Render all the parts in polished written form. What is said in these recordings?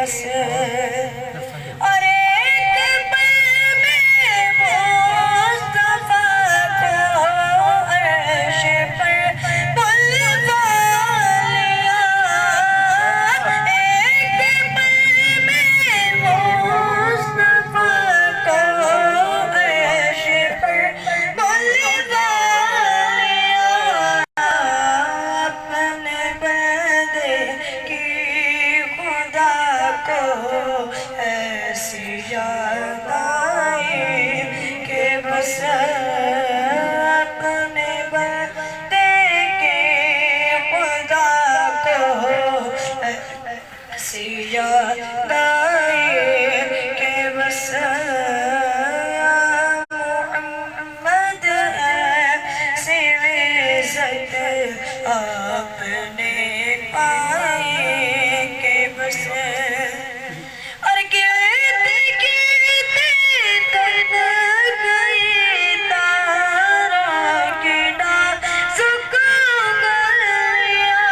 بس اور ایک پل میں مصطفیٰ کو عرش پر بلوا لیا، ایک پل میں مصطفیٰ کو عرش پر بلوا لیا، اپنے بندے کی خدا کو ایسی یاد آئی کہ بس اپنے بندے کی خدا کو ایسی یاد آئی کہ بس محمد ایسی عزت آپ نے پائی کہ بس اور کہتے تن گئی تاروں کی نازک گلیاں،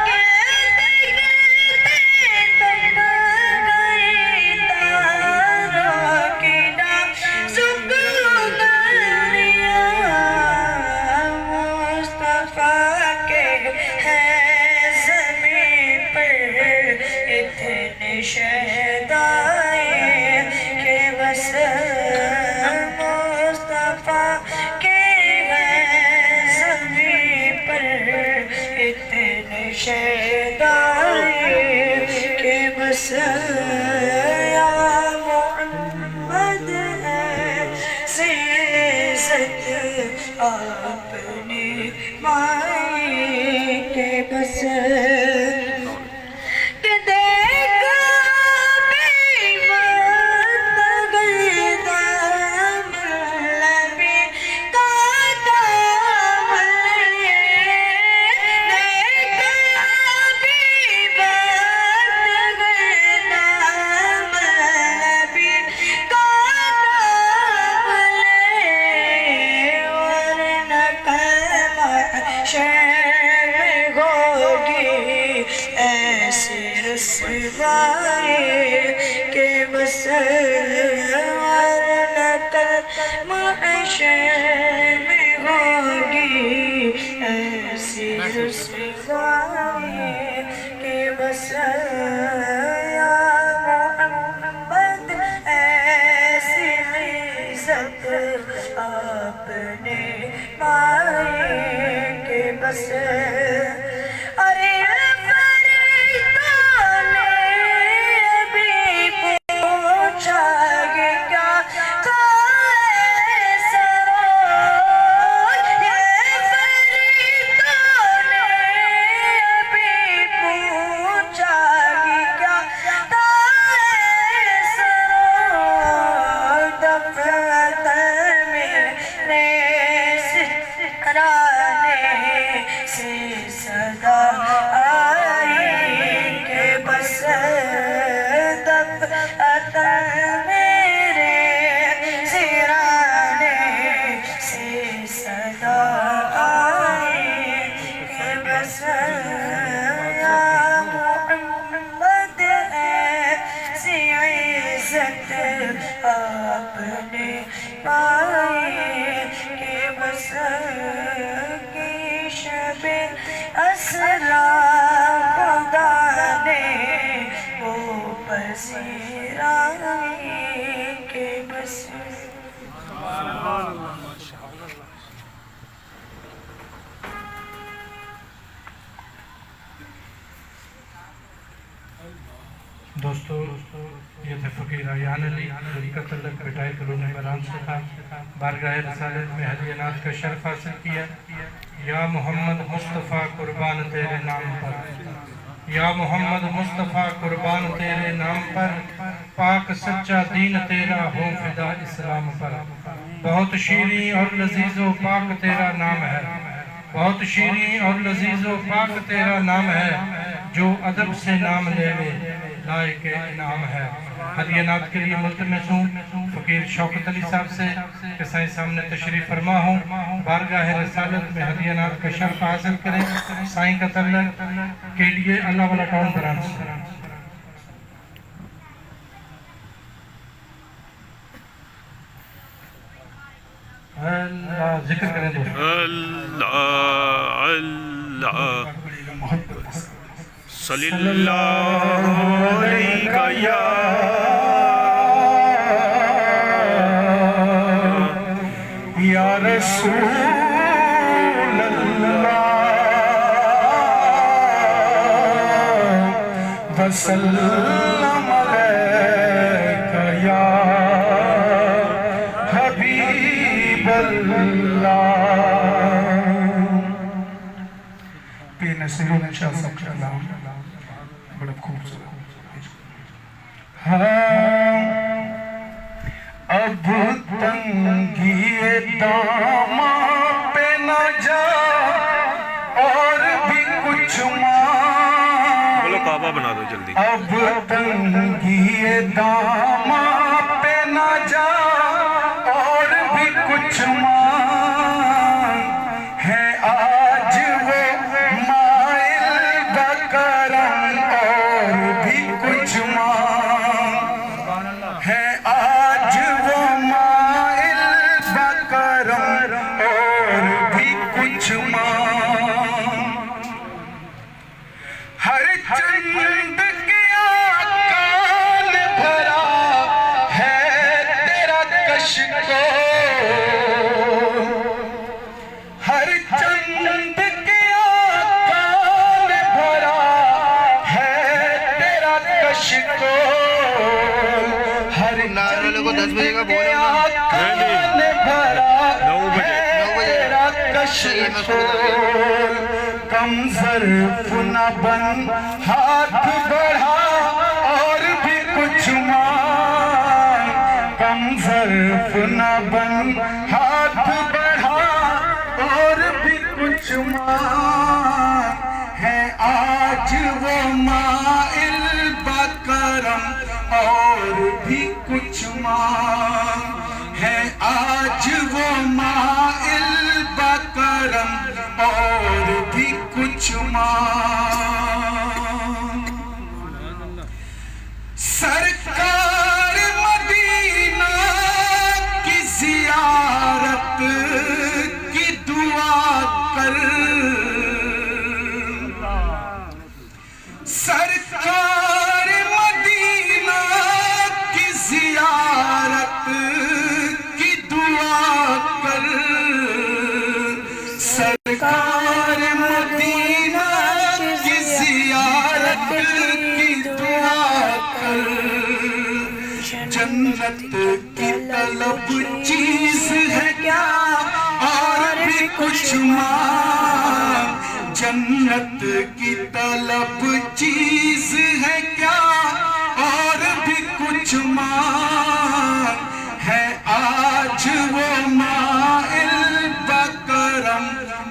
کہتے تن گئی تاروں کی نازک گلیاں، مصطفیٰ کے ہیں زمین پر اتنے شہدائے کہ بس مصطفیٰ کے ہیں زمین پر اتنے شہدائے کہ بس یا محمد ایسی عزت آپ نے پائی کہ بس کہ دیکھا بے وقت گئی دام نبی کا دامن لیے، دیکھا بے وقت گئی دام نبی کا دامن لیے، ورنہ کل محشر میں ہوگی ایسی رسوائی کہ بس ورنہ کل محشر میں ہوگی ایسی رسوائی کہ بس یا محمد ایسی عزت آپ نے پائی کہ بس ارے فرشتوں نے بھی پوچھا کہ کیا تھا ایسا روز، یہ فرشتوں نے بھی پوچھا کہ کیا تھا ایسا روز، دفتر میں سرانے سے صدا آئی کہ بس دفتر میرے سرانے سے صدا آئی کہ بس یا محمد ایسی عزت آپ نے پائی کہ بس کی شب اسرا خدا نے وہ پذیرائی کہ بس دوستو یہ تھے فقیر عیان علی حقیقت اللہ پٹائی کلونے بران سے تھا، بارگاہ رسالت میں ہدیانات کا شرف حاصل کیا۔ یا محمد مصطفیٰ قربان تیرے نام پر، یا محمد مصطفیٰ قربان تیرے نام پر، پاک سچا دین تیرا ہو فدا اسلام پر۔ بہت شیریں اور لذیذ و پاک تیرا نام ہے، بہت شیریں اور لذیذ و پاک تیرا نام ہے، جو ادب سے نام لے لائق انعام ہے۔ ہدیانات کے لیے ملتمس ہوں فقیر شوکت علی صاحب سے کہ سائیں سامنے تشریف فرما ہوں، بارگاہ رسالت میں ہدیانات کا شرف حاصل کریں۔ سائیں کا تعلق کے لیے اللہ والا ٹاؤن برانچ اللہ ذکر کریں دوستو اللہ اللہ صلی اللہ علیہ یا رسول اللہ وسلم علیک یا حبیب اللہ. پیر نصیر شاہ صاحب کا کلام بڑا خوبصورت. اب تنگی داماں پہ نہ جا اور بھی کچھ بولو کعبہ بنا دو جلدی. اب تنگی داماں پہ نہ جا اور بھی کچھ ہے آج وہ مائل بکرم اور بھی کچھ ہے آج وہ مائل بکرم اور بھی کچھ ہر چند کیا کان بھرا ہے تیرا کش کو ہر چند کیا کان بھرا ہے تیرا کش کو ہر والے کو 10 بجے کا بول کان بھرا ہے تیرا کش کو کم ظرف نہ بن ہاتھ بڑھا اور بھی کچھ کم ظرف نہ بن ہاتھ بڑھا اور بھی کچھ ہے آج وہ مائل بکرم اور بھی کچھ ہے آج وہ مائل بکرم اور بھی کچھ سرکار مدینہ کی زیارت کی دعا کر سرکار مدینہ کی زیارت کی دعا کر سرکار مدینہ کی زیارت کی دعا کر جنت کی طلب چیز ہے کیا اور بھی کچھ جنت کی طلب چیز ہے کیا اور بھی کچھ ہے آج وہ مائل بکرم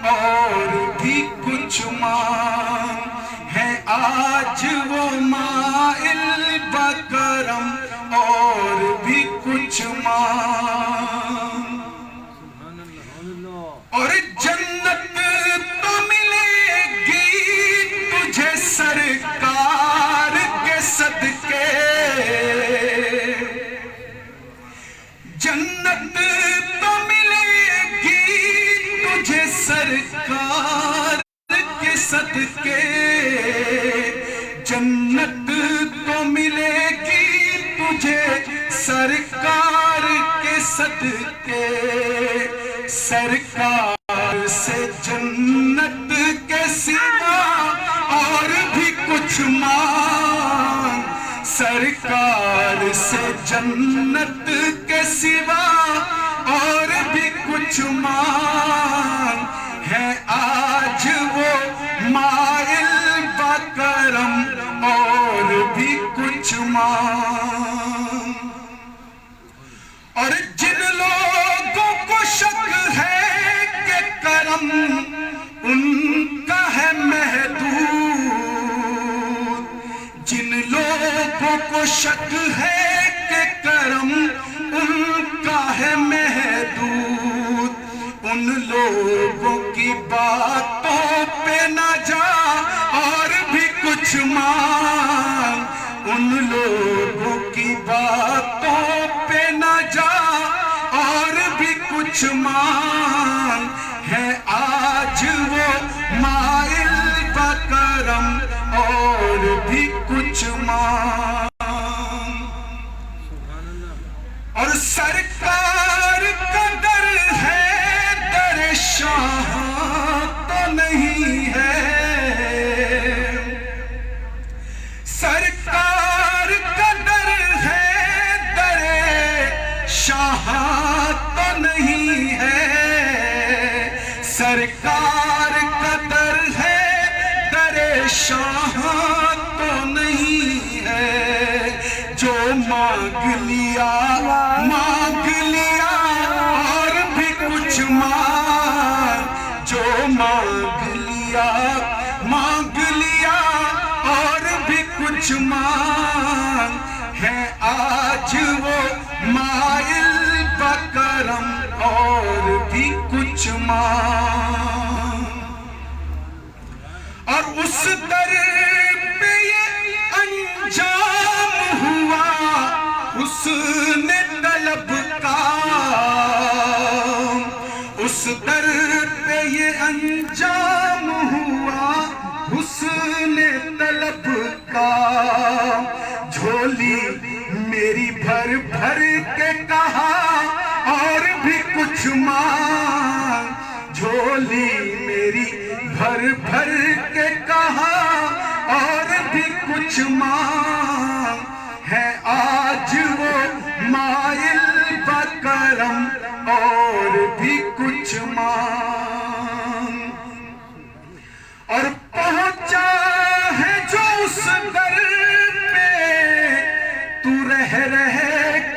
اور بھی کچھ ہے آج وہ مائل بکرم اور بھی کچھ اور جنت تو ملے گی تجھے سرکار کے صدقے جنت تو ملے گی تجھے سرکار کے صدقے جنت تو ملے گی تجھے سرکار کے صدقے سرکار سے جنت کے سوا اور بھی کچھ سرکار سے جنت کے سوا اور بھی کچھ ہے آج وہ مائل بکرم اور بھی کچھ اور جن لوگوں کو شک ہے کہ کرم ان کا ہے محدود جن لوگوں کو شک ہے کہ کرم ان کا ہے محدود ان لوگوں کی باتوں پہ نہ جا اور بھی کچھ ان لوگوں کی باتوں پہ نہ جا اور بھی کچھ مانگ ہے آج وہ مائل بکرم اور بھی کچھ مانگ اور سرکار کا در ہے در شاہ تو نہیں ہے سرکار کا در ہے در شاہ تو نہیں ہے سرکار کا در ہے در شاہ تو نہیں ہے جو مانگ لیا اور بھی کچھ مانگ جو مانگ لیا اور بھی کچھ مانگ ہے آج وہ مائل بکرم اور بھی کچھ مانگ اور اس در پہ یہ انجام ہوا اس نے طلب کا اس در پہ یہ انجام ہوا اس نے طلب کا جھولی میری بھر بھر کے کہا اور بھی کچھ مانگ جھولی میری بھر بھر کے کہا اور بھی کچھ مانگ ہے آج وہ مائل بکرم اور بھی کچھ مانگ اور پہنچا ہے جو اس در پہ تو رہ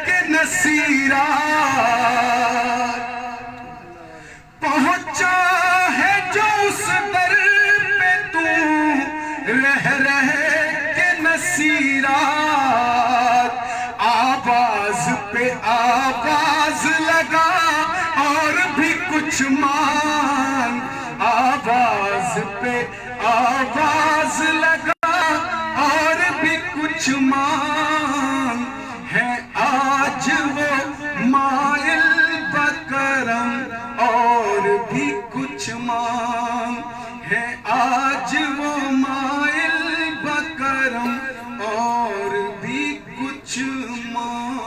کے نصیرہ پہنچا ہے جو اس در پہ تو رہ کے نصیرہ آواز پہ آواز لگا اور بھی کچھ مانگ آواز پہ آواز لگا اور بھی کچھ مانگ ہے آج وہ مائل بکرم اور بھی کچھ مانگ ہے آج وہ مائل بکرم اور بھی کچھ مانگ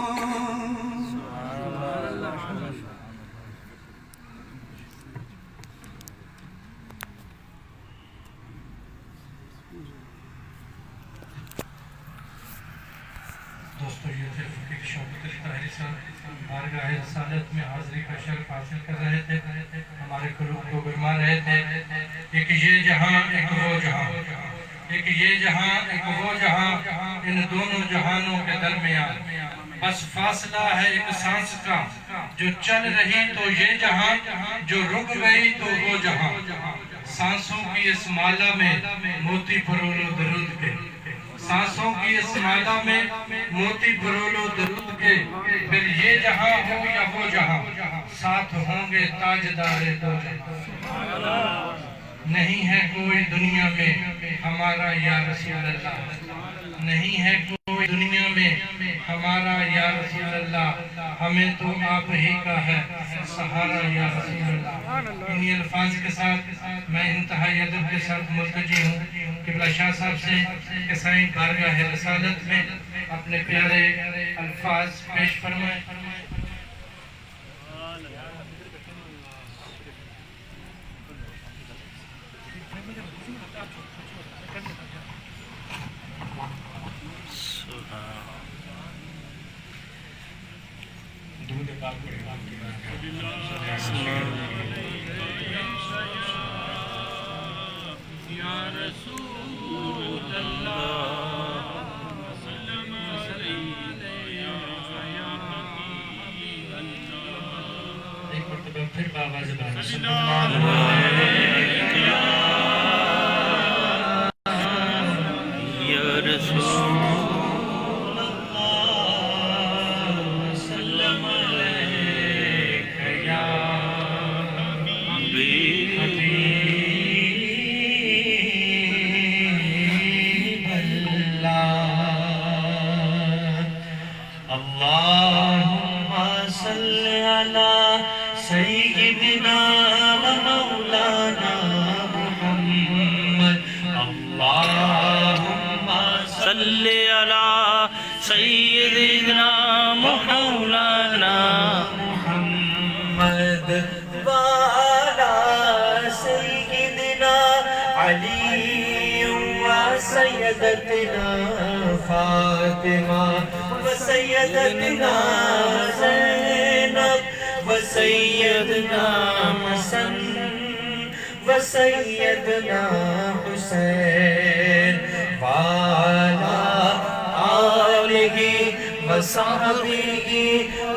دوستو یہ تھے فقیر شوکت علی طاہری صاحب بارگاہ رسالت میں حاضری کا شرف حاصل کر رہے تھے ہمارے قلوب کو گرما رہے تھے ایک یہ جہاں ایک وہ جہاں ایک یہ جہاں ایک وہ جہاں ان دونوں جہانوں کے درمیان بس فاصلہ ہے ایک سانس کا جو چل رہی تو یہ جہاں جو رک گئی تو وہ جہاں سانسوں کی اس مالا میں موتی پرولو درود کے سانسوں کی اس مالا میں موتی پرولو درود کے پھر یہ جہاں ہو یا وہ جہاں ساتھ ہوں گے تاجدار دو جہاں نہیں ہے کوئی دنیا میں ہمارا یا رسول اللہ نہیں ہے کوئی دنیا میں ہمارا یا رسول اللہ ہمیں تو آپ ہی کا ہے سہارا یا رسول اللہ انہی الفاظ کے ساتھ میں انتہائی ادب کے ساتھ ملتجی ہوں قبلہ شاہ صاحب سے کہ سائیں بارگاہ رسالت میں اپنے پیارے الفاظ پیش فرمائیں پھر بابا زبان صلی اللہ یا رسول والا سیدنا علی و سیدتنا فاطمہ و سیدتنا زینب و سیدنا حسن و سیدنا حسین والا آلہ و صحبہ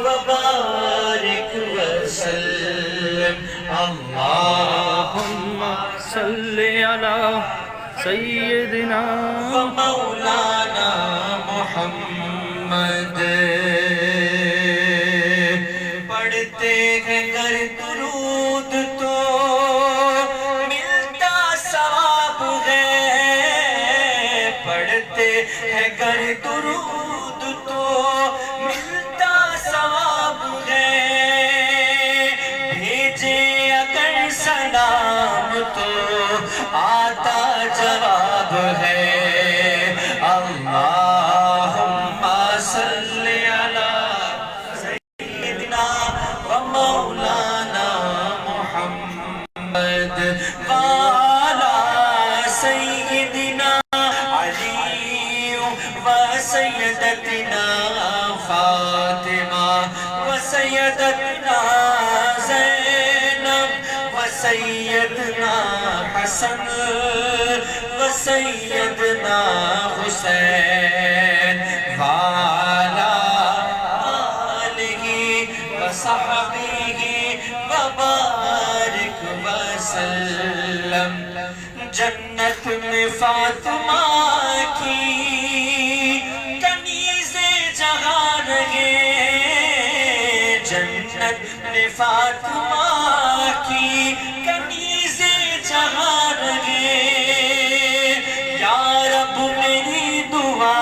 وبارک وسلم اللہم صلی علی سیدنا و مولانا محمد پڑھتے ہیں گر درود تو ملتا ثواب ہے پڑھتے ہیں گر درود تو ملتا ثواب ہے بھیجے اگر سلام تو آتا جواب ہے اللہم صلی علی سیدنا و مولانا محمد والا سیدنا علی و سیدتنا فاطمہ و سیدتنا زینب و سیدنا حسن و سیدنا حسین والا آلہ و صحبہ وبارک وسلم جنت میں فاطمہ کی کنیز جہاں رہے جنت میں فاطمہ کی کنیز جہاں رہے یا رب میری دعا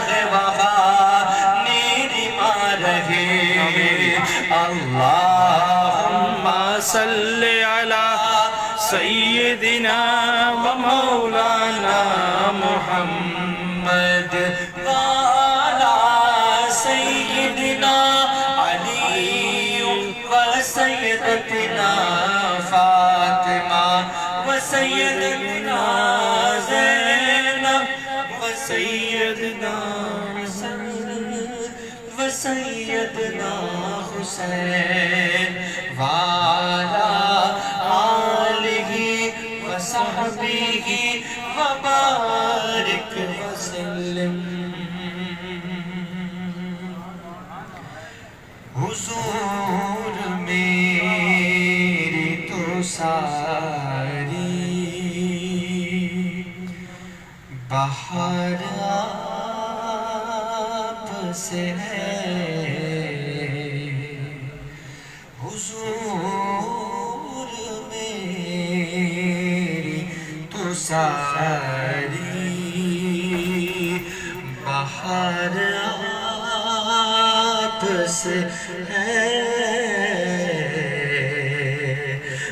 ہے وہاں میری ماں رہے اللہم صلی علی سیدنا و مولانا محمد والا سیدنا علی و سیدتنا فاطمہ و سیدنا زینب و سیدنا حسن و سیدنا حسین والا آلہ و صحبہ وبارک وسلم حضور میری تو ساری بہار آپ سے ہے حضور میری تو ساری بہار آپ سے ہے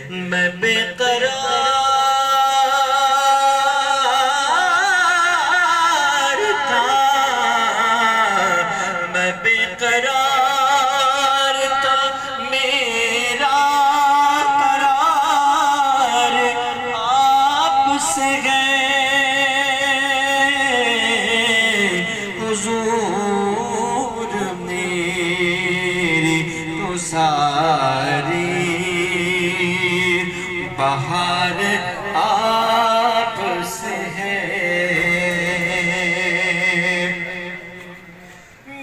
میں بے قرار تھا میں بے قرار تھا میرا قرار آپ سے ہے حضور میری تو ساری بہار آپ سے ہے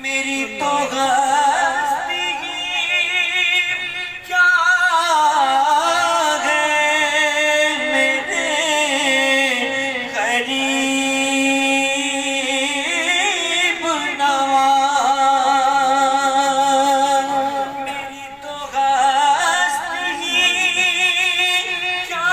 میری تو غلطی کیا ہے میرے غریب نواز میری تو غلطی کیا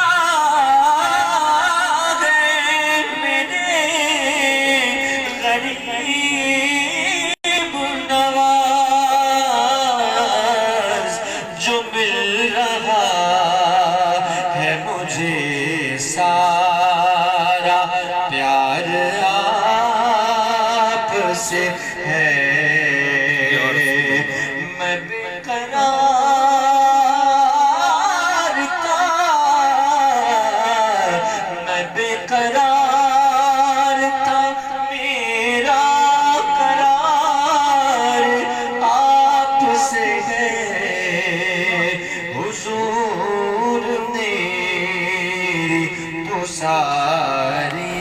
حضور میری تو ساری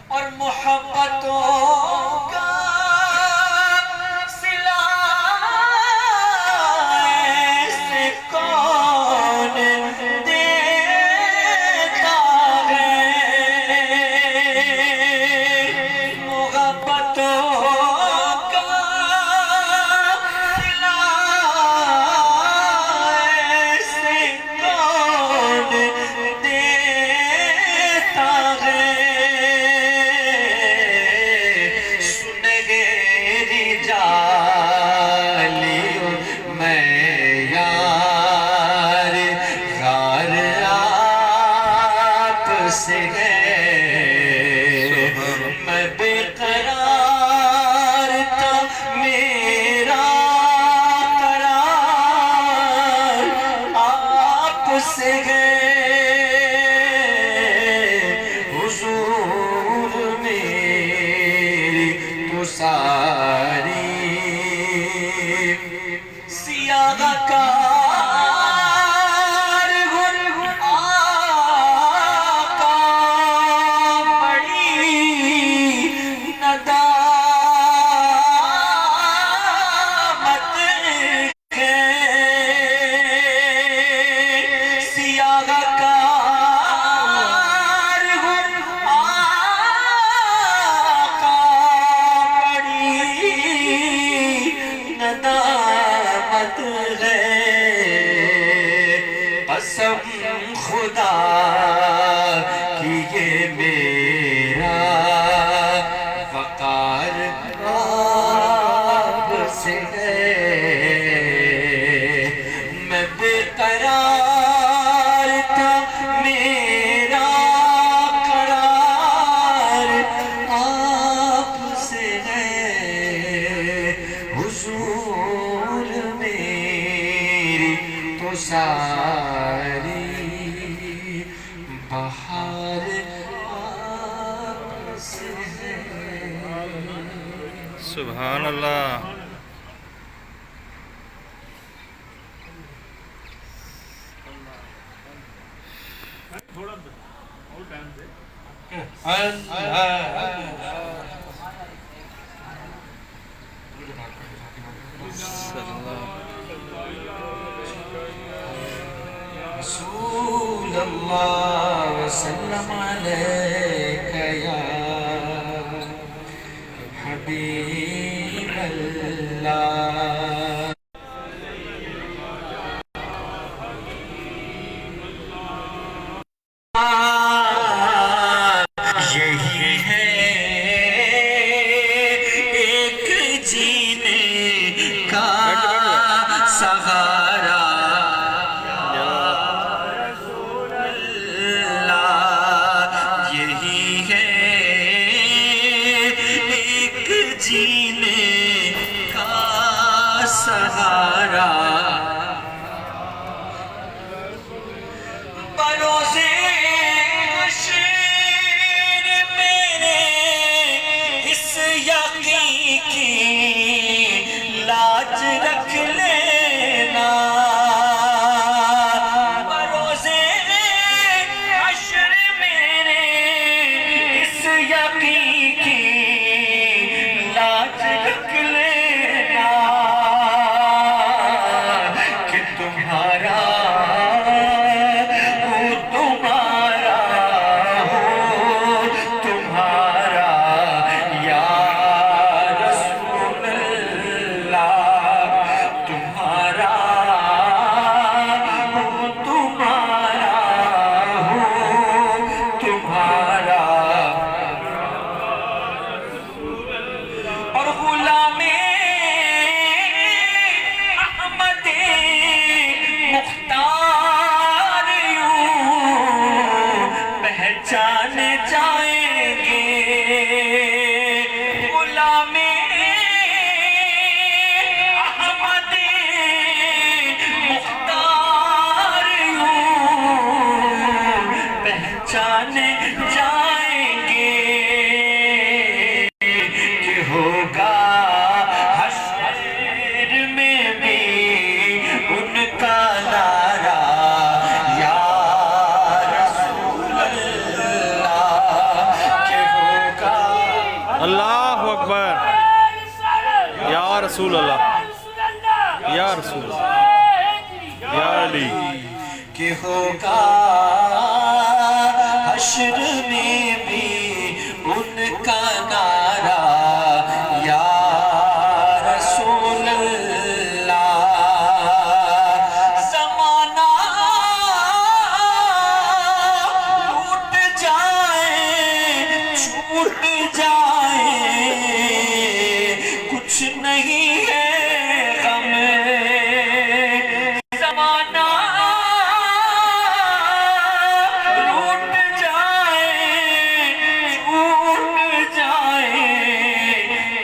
اور محبتوں کا صلہ ایسے کون دیتا ہے محبتوں کا صلہ ایسے کون دیتا ہے سنہری جالیوں میں یار غار آپ سے ہے میں بے قرار تھا میرا قرار آپ سے ہے حضور میری تو ساری سیاہ کار گل آقا بڑی ندامت ہے سیاہ کار گل آقا بڑی ندامت ہے قسم خدا کی یہ میرا وقار آپ سے ہے میں بے قرار تھا میرا قرار آپ سے ہے حضور میری تو ساری بہار آپ سے ہے سبحان اللہ. رسول اللہ وسلم علیک یا حبیب اللہ یہی ہے ایک جینے کا سہارا یہی ہے ایک جینے کا سہارا بروزے حشر میرے اس یقین کی لاج رکھ لینا بروزے حشر میرے اس یقین کی لاج رکھ لینا کہ تمہارا تمہارا یا رسول اللہ تم رسول اللہ یا رسول اللہ یا علی کہ ہوگا حشر میں بھی ان کا نعرہ یا رسول اللہ زمانہ ٹوٹ جائے چھوٹ جائے کچھ نہیں ہے غم زمانہ ٹوٹ جائے چھوٹ جائے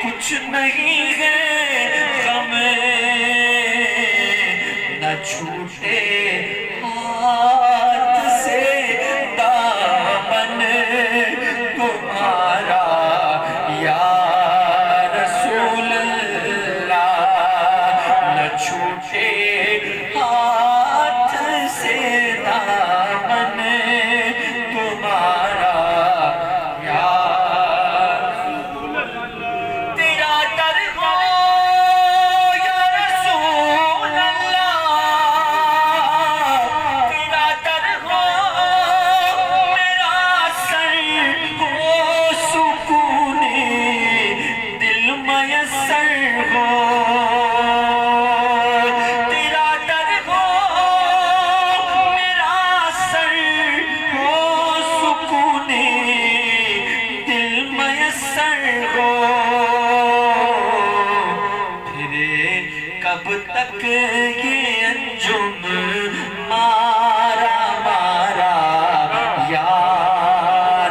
کچھ نہیں ہے غم نہ چھوٹے ہاتھ سے دامن تمہارا یا رسول اللہ نہ چھوٹے ہاتھ سے دامن تمہارا یا تیرا در ہو یا رسول اللہ تیرا در ہو میرا سر ہو سکون دل میسر ہو تیرا در ہو میرا سر ہو سکون دل میسر ہو پھر کب تک یہ انجم مارا مارا یا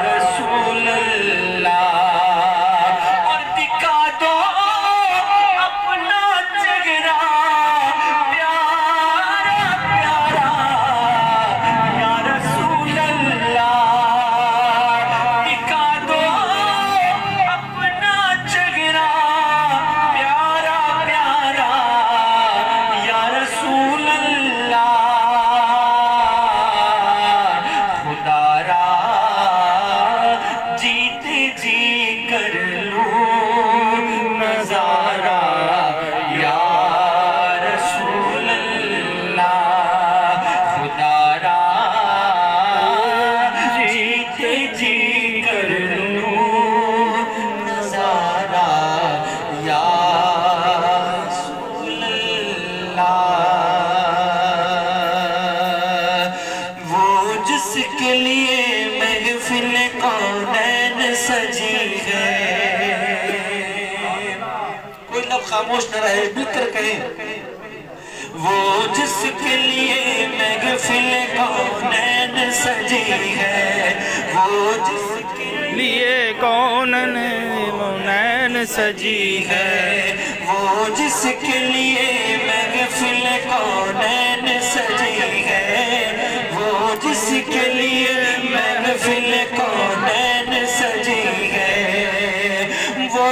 رسول اللہ اور دکھا دو اپنا چہرہ پیارا پیارا یا رسول اللہ دکھا دو اپنا چہرہ پیارا پیارا یا رسول اللہ خدا را جیتے جی کر لوں نظارہ یا رسول اللہ خدا را جیتے جی کر لوں نظارہ یا رسول اللہ وہ جس کے لیے محفل کونین سجی ہے کوئی لفظ خاموش نہ رہے مل کر کہیں وہ جس کے لیے محفل کونین سجی ہے وہ جس کے لیے کونن مونین سجی ہے وہ جس کے لیے محفل کونین سجی ہے وہ جس کے لیے محفل کونین سجی ہے وہ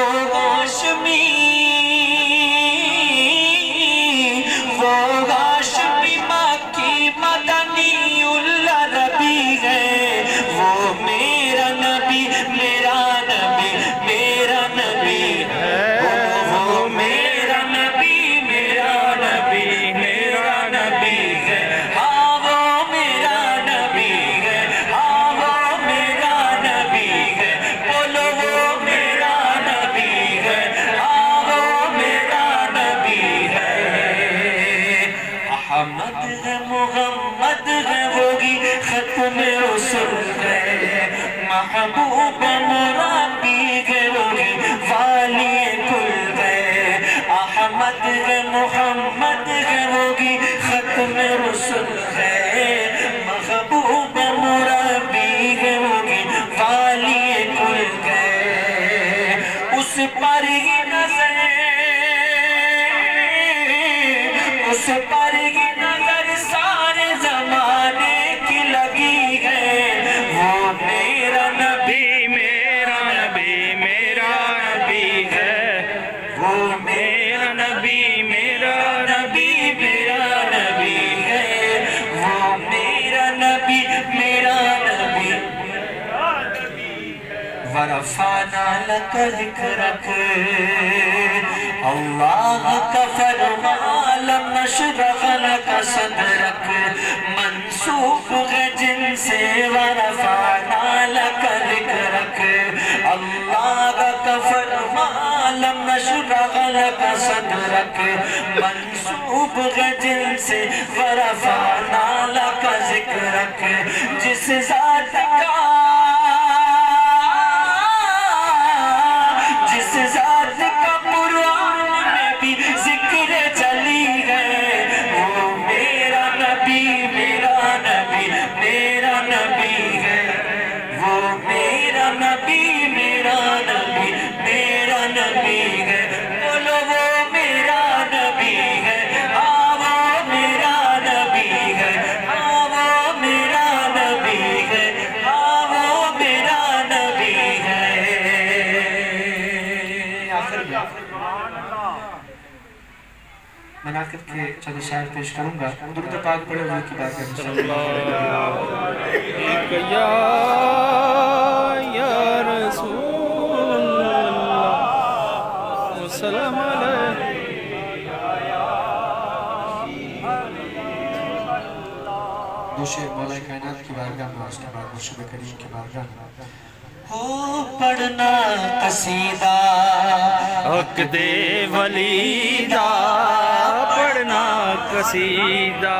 ہاشمی مکی مدنی اللہ نبی ہے وہ میرا نبی میرا نبی میرا نبی ہے وہ میرا نبی میرا نبی میرا نبی ہے ہاں وہ میرا نبی ہے ہاں وہ میرا نبی ہے بولو وہ میرا نبی ہے ہاں وہ میرا نبی ہے احمد ہے محمد ہے وہی ختم رسول ہے محبوب مرابی ہے وہی والی کل ہے احمد ہے محمد ہے وہی ختم رسول ہے محبوب مرابی ہے وہی والی کل ہے اس پر ہی نظر اس پر ہی نظر سارے زمانے کی لگی ہے وہ میرا نبی میرا نبی میرا نبی ہے وہ میرا نبی میرا نبی میرا نبی ہے وہ میرا نبی میرا نبی ورفعنا لك ذكرك اللہ کا فرمان لم نشرح لك صدرك منسوب ہے جن سے ورفعنا لك ذکرك اللہ کا فرمان لم نشرح لك صدرك منسوب ہے جن سے ورفعنا لك ذکرك جس ذات کا قرآن میں بھی ذکر چلی ہے وہ میرا نبی میرا نبی میرا نبی ہے وہ میرا نبی میرا نبی میرا نبی ہے بولو وہ میرا نبی ہے ہاں وہ میرا نبی ہے ہاں وہ میرا نبی ہے ہاں وہ میرا نبی ہے مناقب کے چند شاعر پیش کروں گا درود پاک پڑھے ہوئے کی بات کریں یا رسول اللہ وسلام دو شعر مولا کائنات کی بارگاہ میں اس کے بعد مرشد کریم کی بارگاہ میں ہو پڑھنا قصیدہ حق دے ولیدہ پڑھنا قصیدہ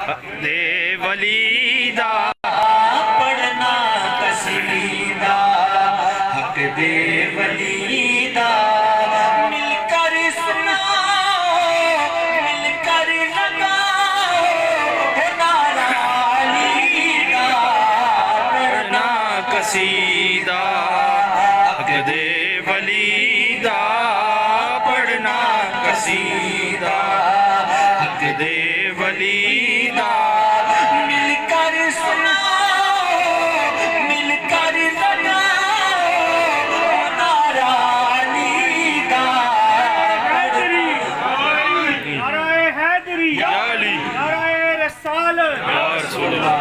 حق دے ولیدہ پڑھنا قصیدہ حق دے ولیدہ مل کر سناؤ مل کر لگاؤ ہو نعرہ علی کا پڑھنا قصیدہ حق دے ولیدہ پڑھنا قصیدہ حق دے ولیدہ مل کر سناؤ مل کر لگاؤ نعرہ علی کا نعرہ حیدری یا علی نعرہ رسالت یا رسول اللہ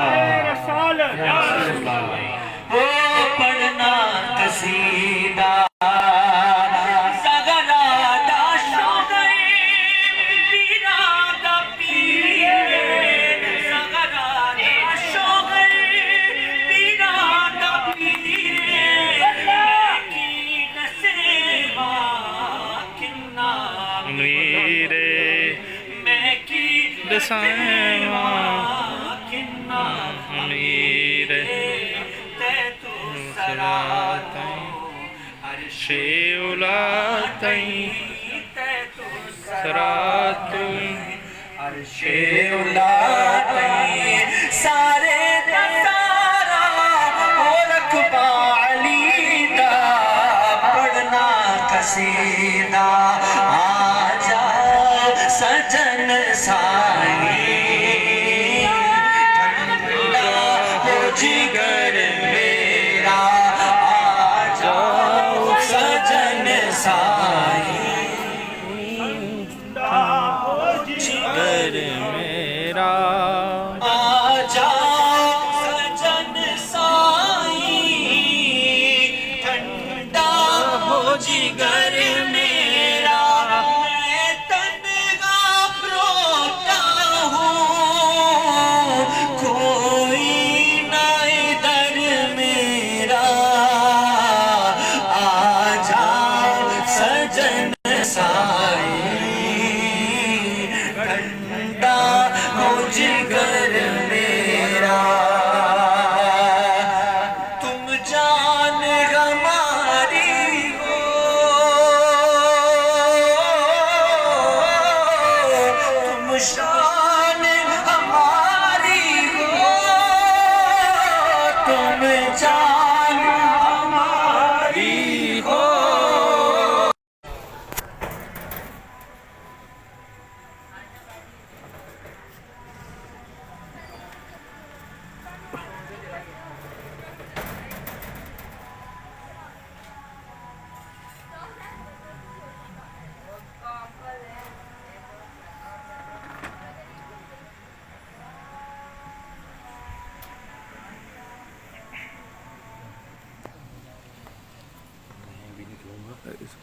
رسالت وہ پڑھنا قصیدہ زغرادہ شوقِ پیرادہ پیرے زغرادہ شوقِ پیرادہ پیرے کی نسیمہ کنہ میرے میں کی دسائمہ کنہ میرے عرش اولاتیں سراتیں عرش اولاتیں سارے سارا ہو رقبہ علی دا پڑھنا قصیدہ آجا سجن سائی ٹھنڈا ہو جگر میرا آجا سجن سائی جگر میرا آجا سجن سائی ٹھنڈا ہو جگر میرا میں تنہا روتا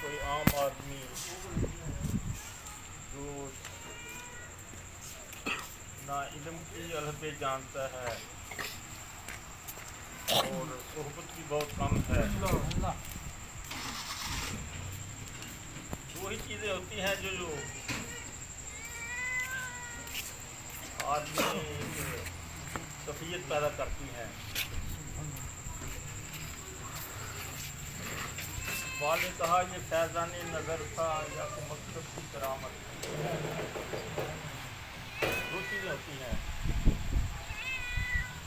کوئی عام آدمی جو نہ علم کی الحدیں جانتا ہے اور صحبت بھی بہت کم ہے، وہی چیزیں ہوتی ہیں جو آدمی سفیت پیدا کرتی ہیں۔ اقبال نے کہا یہ فیضان نظر تھا یا کہ مقصد کی کرامت، دو چیزیں ہوتی ہیں،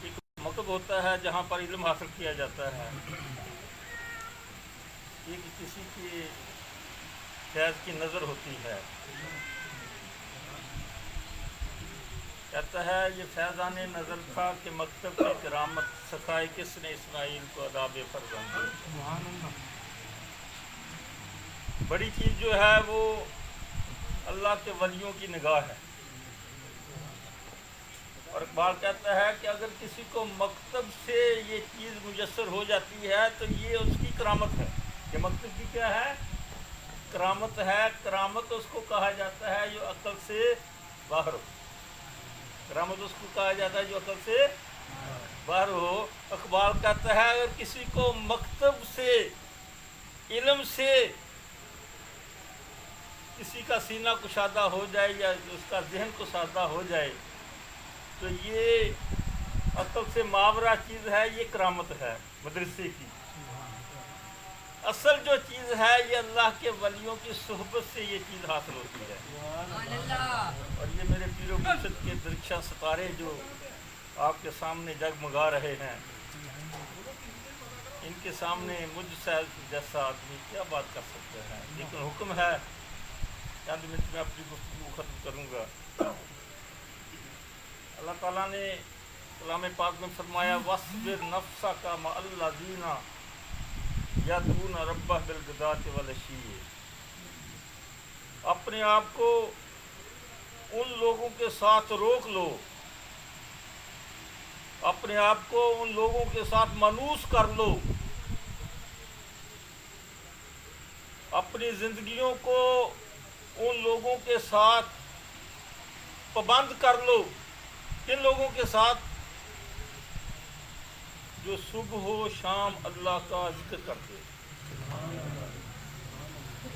ایک مکتب ہوتا ہے جہاں پر علم حاصل کیا جاتا ہے، ایک کسی کی فیض کی نظر ہوتی ہے۔ کہتا ہے یہ فیضان نظر تھا کہ مکتب کی کرامت، سکھائے کس نے اسماعیل کو آداب فرزند۔ بڑی چیز جو ہے وہ اللہ کے ولیوں کی نگاہ ہے، اور اقبال کہتا ہے کہ اگر کسی کو مکتب سے یہ چیز میسر ہو جاتی ہے تو یہ اس کی کرامت ہے۔ کہ مکتب کی کیا ہے؟ کرامت ہے۔ کرامت اس کو کہا جاتا ہے جو عقل سے باہر ہو، کرامت اس کو کہا جاتا ہے جو عقل سے باہر ہو۔ اقبال کہتا ہے اگر کسی کو مکتب سے، علم سے کسی کا سینہ کشادہ ہو جائے یا اس کا ذہن کشادہ ہو جائے تو یہ عقل سے ماورا چیز ہے، یہ کرامت ہے مدرسے کی۔ اصل جو چیز ہے یہ اللہ کے ولیوں کی صحبت سے یہ چیز حاصل ہوتی ہے۔ اور یہ میرے پیر و مرشد کے درخشاں ستارے جو آپ کے سامنے جگمگا رہے ہیں، ان کے سامنے مجھ جیسا آدمی کیا بات کر سکتے ہیں؟ لیکن حکم ہے، چند منٹ میں اپنی گفتگو ختم کروں گا۔ اللہ تعالیٰ نے کلام پاک میں فرمایا وَاصْبِرْ نَفْسَكَ مَعَ الَّذِينَ يَدْعُونَ رَبَّهُمْ بِالْغَدَاةِ وَالْعَشِيِّ، اپنے آپ کو ان لوگوں کے ساتھ روک لو، اپنے آپ کو ان لوگوں کے ساتھ مانوس کر لو، اپنی زندگیوں کو ان لوگوں کے ساتھ پابند کر لو، کن لوگوں کے ساتھ؟ جو صبح و شام اللہ کا ذکر کرتے۔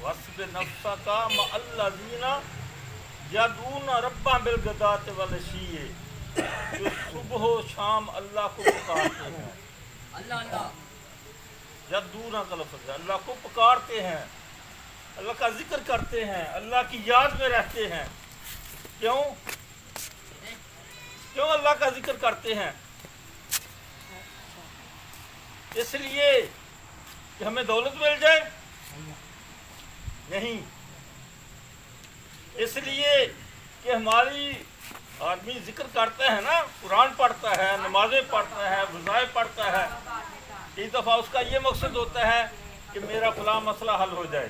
وَاصْبِرْ نَفْسَكَ مَعَ الَّذِينَ يَدْعُونَ رَبَّهُمْ بِالْغَدَاةِ وَالْعَشِيِّ، جو صبح و شام اللہ کو پکارتے ہیں۔ یدعون کا لفظ ہے، اللہ کو پکارتے ہیں، اللہ کا ذکر کرتے ہیں، اللہ کی یاد میں رہتے ہیں۔ کیوں اللہ کا ذکر کرتے ہیں؟ اس لیے کہ ہمیں دولت مل جائے؟ نہیں، اس لیے کہ ہماری آدمی ذکر کرتا ہے نا، قرآن پڑھتا ہے، نمازیں پڑھتا ہے، وظائف پڑھتا ہے، ایک دفعہ اس کا یہ مقصد ہوتا ہے کہ میرا فلاں مسئلہ حل ہو جائے۔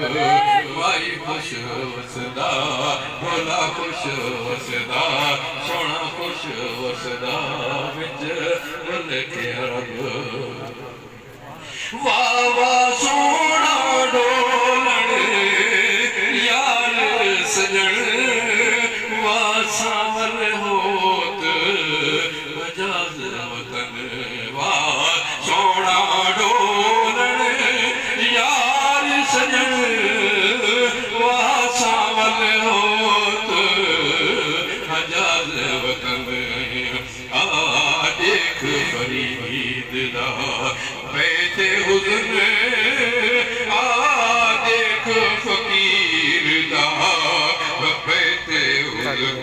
مائی خوش وسدا بولا خوش وسدا سونا خوش وسدا وچ ملک عرب واہ واہ سونا ڈولن یار سجن واہ ساور ہوت مجاز وطن واہ سونا ڈولن یار سجن واہ ساور ہوت مجاز وطن دیکھ فرید دا بیت حزن دیکھ فقیر دا بیت حزن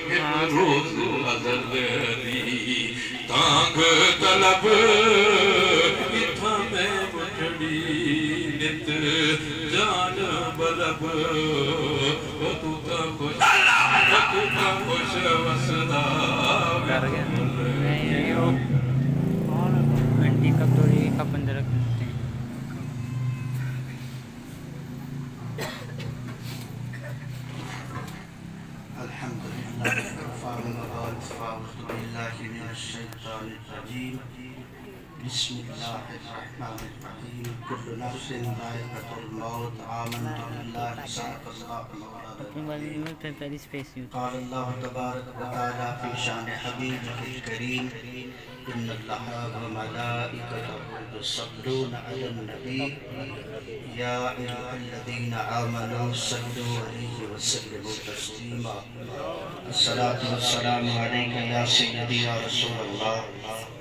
ایک روز حضر دی تانگ طلب اتھا میں مٹھڑی نت جان بلب تو تا خوش وسدا کر گیا نہیں وہ گھنٹی کب توڑی کب بند رکھتے ہیں الحمد لله وكفى أعوذ بالله من الشيطان الرجيم بسم الله الرحمن الرحيم كل نفس ذائقة الموت آمنت بالله صدق الله مولانا قال الله تبارك وتعالى في شان حبيبه الكريم إن الله وملائكته يصلون على النبي يا أيها الذين آمنوا صلوا عليه وسلموا تسليما الصلاة والسلام عليك يا سيدي يا رسول الله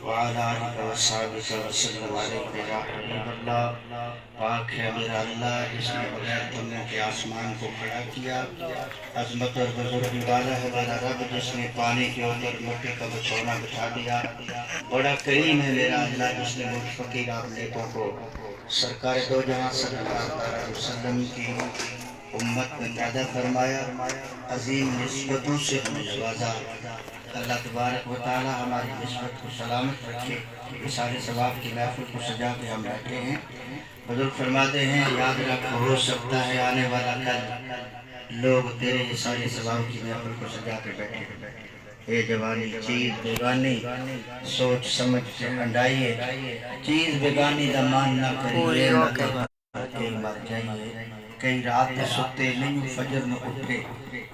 وعلى آلك وصحبك وسلم عليك يا حبيب الله پاک ہے میرا اللہ جس نے بغیر تمنے کے آسمان کو کھڑا کیا عظمت اور بزرگی والا ہے میرا رب جس نے پانی کے اوپر مٹی کا بچھونا بچھا دیا بڑا کریم ہے میرا اللہ جس نے مجھ فقیر عابدوں کو سرکار دو جہاں صلی اللہ علیہ وسلم کی امت میں پیدا فرمایا عظیم نسبتوں سے ہمیں نوازا اللہ تبارک و تعالی ہماری نسبت کو سلامت رکھے اس سارے ثواب کی محفل کو سجا کے ہم بیٹھے ہیں بزرگ فرماتے ہیں یاد رکھ ہو سکتا ہے آنے والا کل لوگ تیرے یہ سارے ثواب کی محفل کو سجا کے بیٹھے اے جوانی چیز بیگانی سوچ سمجھ سے انڈائیے چیز بیگانی دمان نہ کریے کئی مر جائیے کئی رات ستے نہیں فجر نہ اٹھے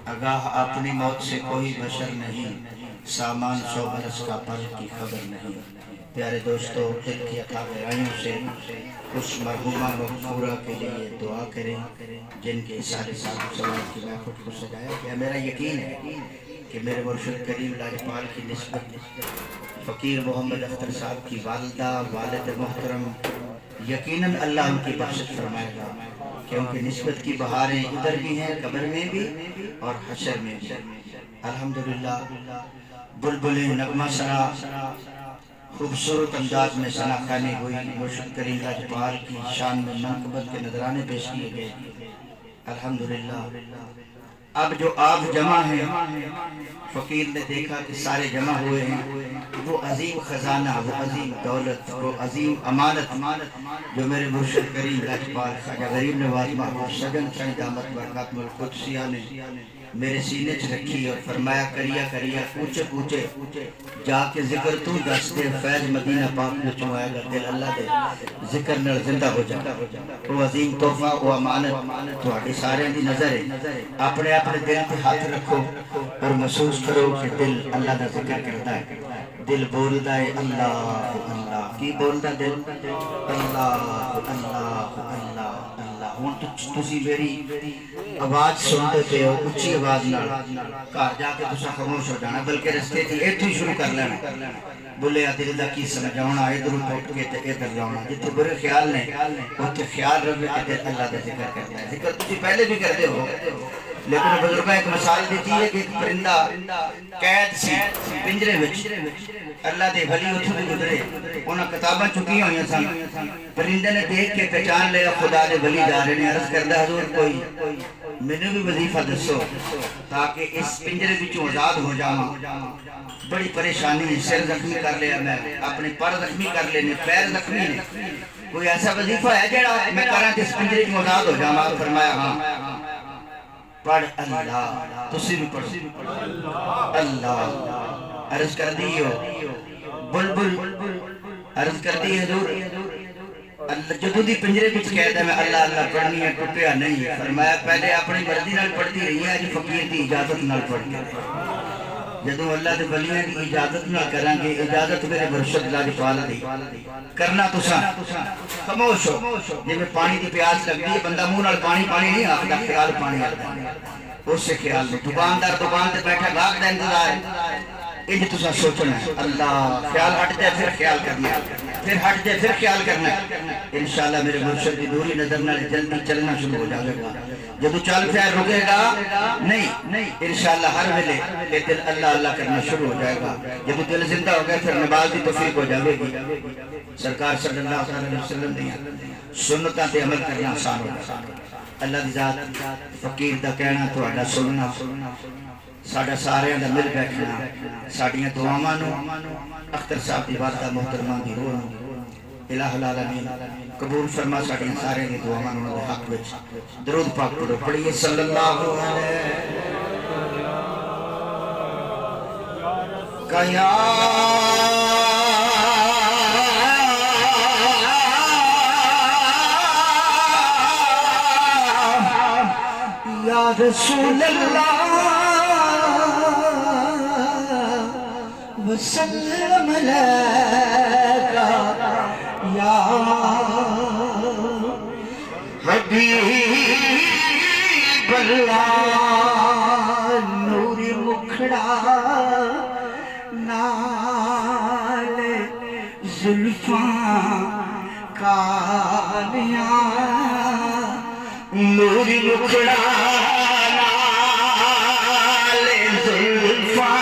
آگاہ اپنی موت سے کوئی بشر نہیں سامان 100 برس کا پل کی خبر نہیں پیارے دوستو دل کی عطا گہرائیوں سے اس مرحومہ مغفورہ کے لیے دعا کریں جن کے سارے ثواب کی محفل کو سجایا گیا میرا یقین ہے کہ میرے مرشد کریم لاجپال کی نسبت فقیر محمد اختر صاحب کی والدہ والد محترم یقیناً اللہ ان کی بخشت فرمائے گا کیونکہ نسبت کی بہاریں ادھر بھی ہیں قبر میں بھی اور حشر میں بھی الحمدللہ بلبل نغمہ سرا خوبصورت انداز میں ثنا خوانی ہوئی مرشد کریم لاجپال کی شان میں منقبت کے نذرانے پیش کیے گئے الحمدللہ اب جو آپ جمع ہیں فقیر نے دیکھا کہ سارے جمع ہوئے ہیں وہ عظیم خزانہ وہ عظیم دولت وہ عظیم امانت جو میرے مرشد کریم لاجپال خواجہ غریب نواز محبوب سجن چند دامت برکات القدسیہ نے میرے سینے چ رکھی اور فرمایا کریا کوچے کوچے جا کے ذکر تو دس دے فیض مدینہ پاک میں چوں آئے گا دل اللہ دے ذکر نر زندہ ہو جا وہ عظیم تحفہ وہ امانت تھوڑی سارے دی نظر ہے اپنے دل پہ ہاتھ رکھو اور محسوس کرو کہ دل اللہ دا ذکر کرتا ہے دل بولدا ہے اللہ اللہ کی بولدا دل اللہ اللہ اللہ ہوں تسی میری آواز سنتے پہ ہو اچھی آواز نال گھر جا کے تسا خاموش ہو جانا بلکہ رستے تھی ایتھوں شروع کر لینا بولیا دل دا کی سمجھاونا ادھر ٹوٹ کے تے ادھر جانا جتنے برے خیال نے اوتھے خیال رکھے کہ دل اللہ دا ذکر کرتا ہے ذکر تسی پہلے بھی کرتے ہو لیکن بزرگاں ایک مثال دیتی ہے کہ ایک پرندہ قید سی پنجرے وچ اللہ دے ولی اتھوں بھی گزرے انہاں کتاباں چکی ہوئی سن پرندے نے دیکھ کے پہچان لیا خدا دے ولی جا رہے ہیں عرض کردہ حضور کوئی میں بھی وظیفہ دسو تاکہ اس پنجرے وچوں آزاد ہو جاواں بڑی پریشانی سر زخمی کر لیا میں اپنے پر زخمی کر لینے پیر زخمی نے کوئی ایسا وظیفہ ہے جڑا میں کراں تے پنجرے وچ آزاد ہو جاواں؟ فرمایا ہاں پڑھ اللہ، تسی بھی پڑھو اللہ۔ عرض کر دیو بلبل عرض کر دی حضور جدو دی پنجرے بچ کہتا ہے میں اللہ اللہ پڑھنی ہے ٹوٹیا نہیں، فرمایا پہلے اپنی مرضی نال پڑھتی رہی ہے، اج فقیر دی اجازت نال پڑھ کے جدو اللہ دے ولیاں دی اجازت نال کران گے، اجازت میرے مرشد لاجپال دی کرنا تساں خاموش ہو۔ جے میں پانی دی پیاس لگدی ہے بندہ منہ نال پانی پانی نہیں آکھدا، خیال پانی آکھدا اس سے خیال نہیں۔ دکاندار دکان تے بیٹھا گاہک دا انتظار انج تساں سوچنا ہے اللہ خیال ہٹ جائے پھر خیال کرنا ہے، پھر ہٹ جائے پھر خیال کرنا ہے۔ انشاءاللہ میرے مرشد کی دوری نظر نال جلدی چلنا شروع ہو جائے گا، جدو چل پھر رکے گا نہیں، انشاءاللہ ہر ویلے یہ دل اللہ اللہ کرنا شروع ہو جائے گا۔ جدو دل زندہ ہو گیا پھر نماز کی توفیق ہو جائے گی۔ سرکار صلی اللہ علیہ وسلم نے سنتاں تے عمل کرنا آسان ہو گیا۔ اللہ دی ذات فقیر دا کہنا تہاڈا سننا ساڈا سارے دا مل بیٹھنا ساڈیاں دعاواں نو اختر صاحب دی والدہ محترمہ دی روح نو الہ العالمین قبول فرما، ساڈیاں سارے دی دعاواں نو دے حق وچ درود پاک پڑھو، پڑھیے صلی اللہ علیہ قیا یا رسول اللہ وسلم علیکہ یا حبیب اللہ، نور مکھڑا نال زلفاں کالیاں، نور مکھڑا نال زلفاں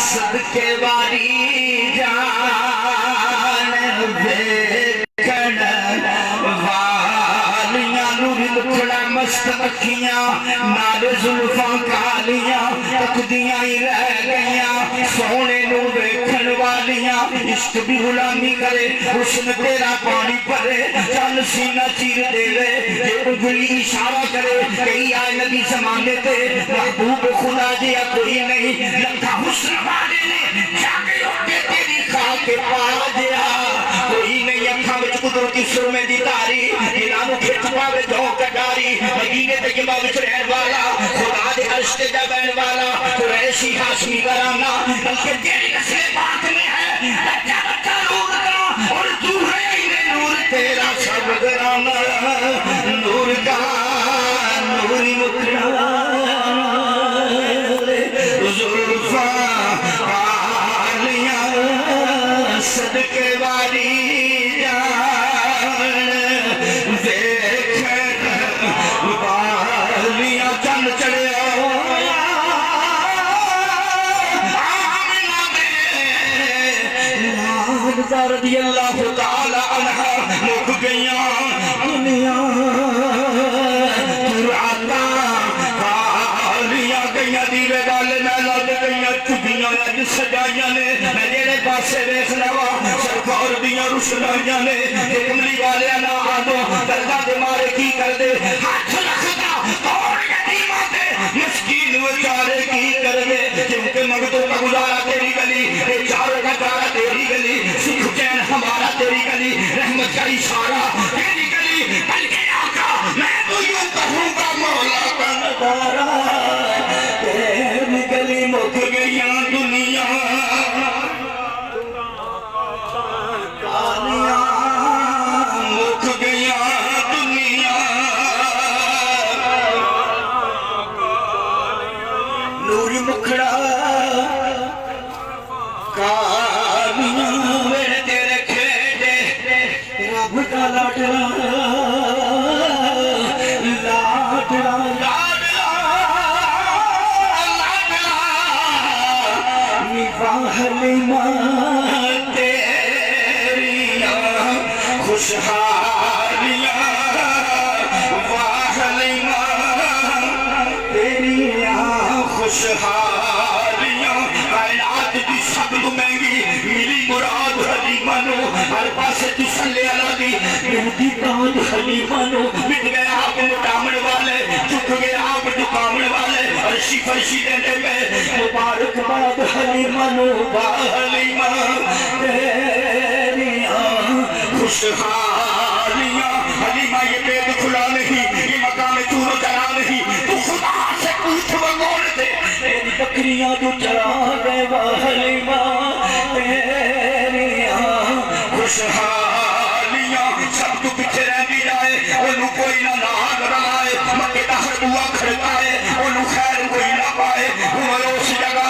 صدقے واری جان ویکھن والیاں، نور مکھڑا مست اکھیاں نال زلفاں کالیاں تکدیاں ہی رہ گئیاں، سونے نو ویکھن والیاں عشق بھی غلامی کرے، حسن تیرا پانی پڑے، چل سینہ چیر دے جے انگلی اشارہ کرے، کئی آئے نبی زمانے تے محبوب خدا جیا کوئی نہیں، لکھا حسن والے نے جاگے ہوتے تیری خاک پا دیا کوئی نہیں، اکھاں وچ قدرتی سرمے دی تاری دلانو کھچ پاوے جو کٹاری، مدینے تے جمعہ وچ رہن والا خدا دے عرش تے جا بہن والا قریشی ہاشمی گھرانہ، بلکہ تیری نسل پاک میں ہے بچہ بچہ نور کا، اور تو ہے نور تیرا سب گھرانہ، نور کا نور مکھڑا زلفاں کالیاں صدقے واری جان ویکھن والیاں، چند چڑھیا آمنہ دے رضی اللہ تعالی عنہ مک گئیاں دنیا تراتا کالیاں گئیاں دیوے والے میں لگ گئیاں چبیاں اج سجائیاں نے، میں جیڑے پاسے ویکھ لواں سرکار دیاں روشنائیاں نے، کملی والے نہ آدو درداں دے مارے کی کر دے، ہاتھ رکھدا توڑ یتیماں تے مسکین بیچارے کی کر دے، کیونکہ مگتوں کا گزارا تیری گلی، بیچاروں کا چارہ تیری گلی، سکھ چین ہمارا تیری گلی، رحمت کا اشارہ تیری گلی، بلکہ آقا میں تو یوں کہوں گا مولا کا نظارہ، تیری گلی مک گئیاں دنیا کالیاں مک گئیاں دنیا، نور مکھڑا کالیاں میرے تیرے کھیڑے رب کا لاڈلا لاڈلا حلیمہ تیریاں خوشحالیاں، واہ حلیمہ تیریاں خوشحالیاں، کائنات دی سب مہنگی ملی مراد پاسے تسلے علا دی مہدی تاج حلیمہ نو مٹ گئے آپ مٹامن والے جھک گئے آپ جھکامن والے عرشی فرشی دینے پہ مبارک باد حلیمہ نو با حلیمہ تیریاں خوشحالیاں حلیمہ یہ پیٹ کھلا نہیں یہ مقام چور و چرا نہیں تو خدا سے پوچھ وہ کون تھے میری بکریاں تو چرا گئے با حلیمہ تیریاں خوشحالیاں سب تو پیچھے رہنی جائے انہوں کوئی نہ ناگ رائے مکے دا ہر بوا کھڑکائے انہوں خیر کوئی نہ پائے عمر اس جگہ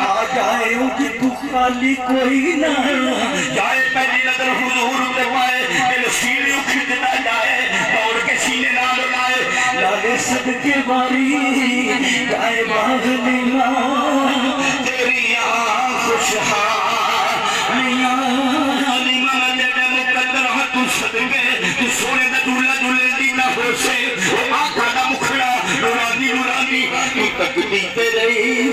آ جائے ان کی تو خالی کوئی نہ جائے پہلی نظر حضور تے پائے دل سینے اکھڑتا جائے دوڑ کے سینے نہ لگائے لالے صدقے باری جائے باغلیمہ تیریاں خوشحالیاں صدقے تو سونے دا دولہ دولے دینا ہو سے آقا دا مکھڑا نورانی نورانی تو تکتی تیرے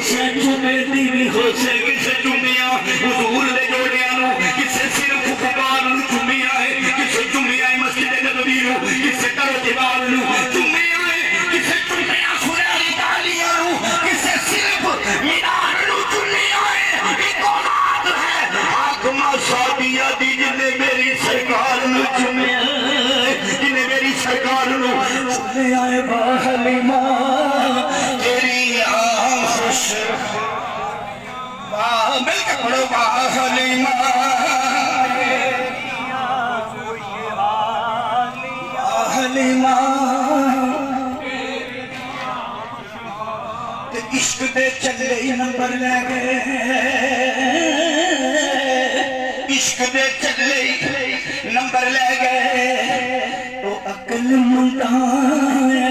سے چمے دیوی ہو سے کسے چمیاں حضور دے جوڑیاں نو کسے صرف خبار نو چمیاں ہے کسے چمیاں مسجد نبی نو کسے کرو دیوار نو چمیاں ہے کسے چمیاں سنیاری دالیاں نو کسے صرف مینار نو چمیاں ہے ایک اولاد ہے آکمہ سعودیہ دی جنہیں میری سرکار نو چمیاں جنہیں میری سرکار نو چمیاں آئے با حلیمہ تیری آن خوش مل کے پڑھو با حلیمہ حلیمہ عشق دے چلے نمبر لے گئے عشق دے چلے نمبر لے گئے تو عقل مندائے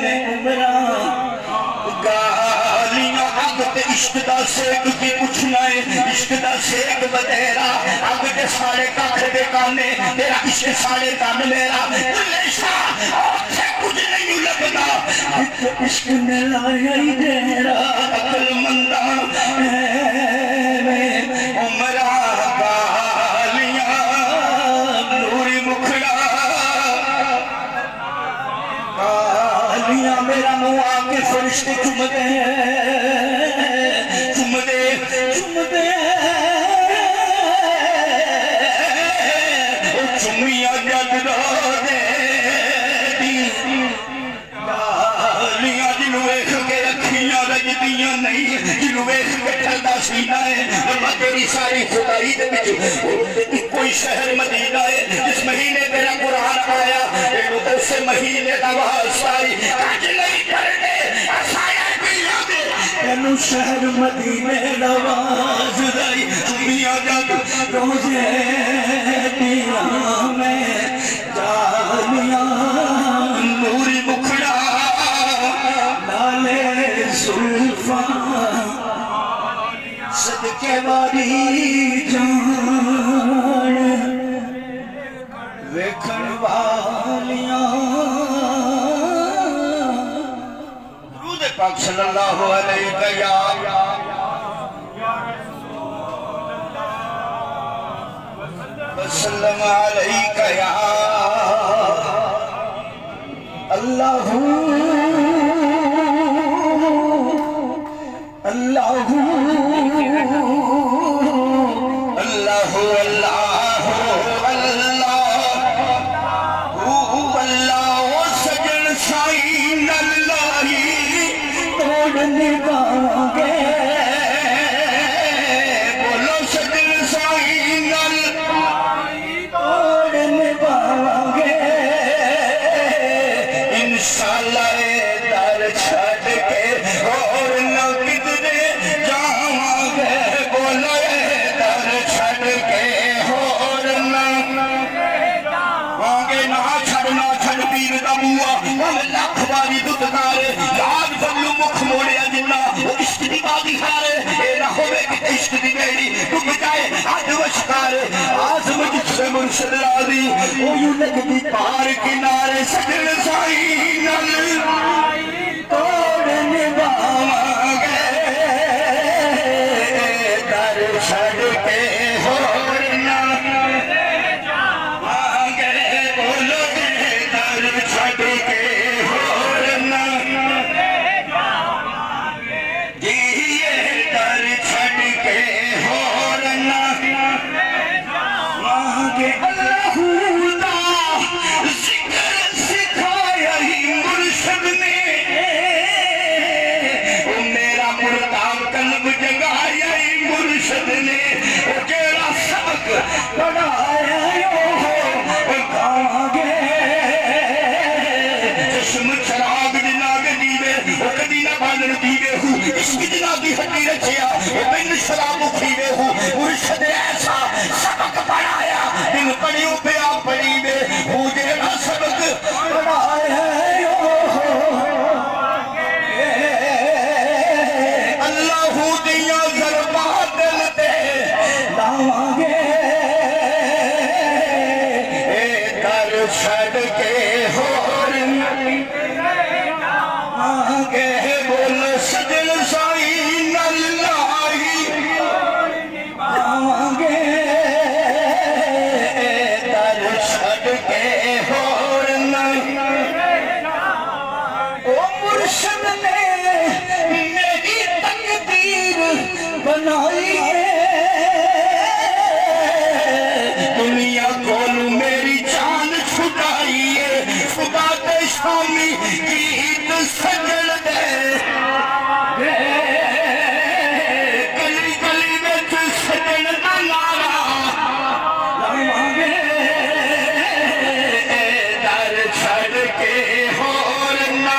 میں عمرہ گالیاں آگ تے عشق دا سیک کی پوچھنا ہے عشق دا سیک بدیرا آگ تے سارے کاکھ دے کانے تیرا عشق سارے کان میرا بلے شاہ اور سے کچھ نہیں لگتا عشق نے لایا ہی دیرا عقل مندائے میں عمرہ گالیاں نوری مکھڑا گالیاں میرا منہ آکے فرشتے چم دے چم دے چم دے چمیاں جد رو دے گالیاں جنہوں ایک کے رکھیاں رجدیاں نہیں جنہوں ایک کے ٹھلدہ سینہ ہے اور تیری ساری خدائی دے بچ کوئی شہر مدینہ ہے جس مہینے میرا قرآن آیا انہوں اس مہینے دواز ساری کاج نہیں کرنے اسائے بیہ دے انہوں شہر مدینے دواز دائی چمیاں جب روزے دیاں میں جانیاں نوری مکھڑا لالے زلفاں صدقے واری جان ویکھن والیاں درود پاک صلی اللہ علیہ وسلم علیکہ یا اللہ اللہ اللہ اللہ سجن سائن اللہ توڑنے باگے بولو سجن سائن اللہ توڑنے باگے انشاءاللہ در چھڑ کے اور نہ کدھرے جاؤں گے بولو در چھڑ کے اور نہ آگے نہ چھڑ پیر دا بوا ہم لاکھ باری دودکارے یاد فلو مکھ موڑیا جنہ وہ عشق دی باغی ہارے اے نہ ہوئے کہ عشق دی بیڑی ڈوب جائے آج وہ شکارے آزم جس سے مرشد راضی وہ یوں لگتی پار کنارے سجن سائن اللہ توڑنے باگے در چھڑ کے اور نہ ذکر سکھایا ہی مرشد نے میرا مردہ قلب جگایا ہی مرشد نے جیڑا سبق پڑھایا گے چشم چراغ جناگ دیوے وہ کدی نہ بالن دیوے ہوں عشق جناگی ہٹی رچیا وہ بن شراب کھیوے ہوں مرشد ایسا سبق پڑھایا ان پڑھیوں پہ آپ پڑھیوے وہ جیڑا سبق پڑھایا اللہ دیاں ضربات دل تے لاواں گے در چھڑ کے ہور آگے بول سجن سائی نل لائی آگے در چھڑ کے ہور او مرشد نے میری تقدیر بنائی ہے دنیا کولو میری جان چھٹائی ہے خدا تے شامی گیت سجن دے گلی گلی وچ سجن دا نعرہ لاواں گے در چھڑ کے ہور نہ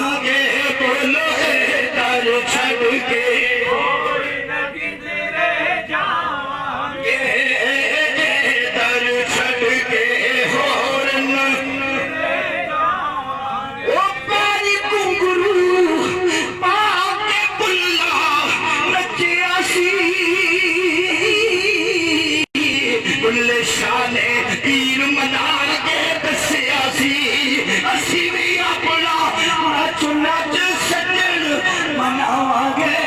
آگے بولو در چھڑ کے در چھڑ کے ہور نہ او پیری گھنگرو پا کے بلا نچیا سی بلے شاہ نے پیر منار کے دسیا سی اسی بھی اپنا نچ نچ سجن مناواں گے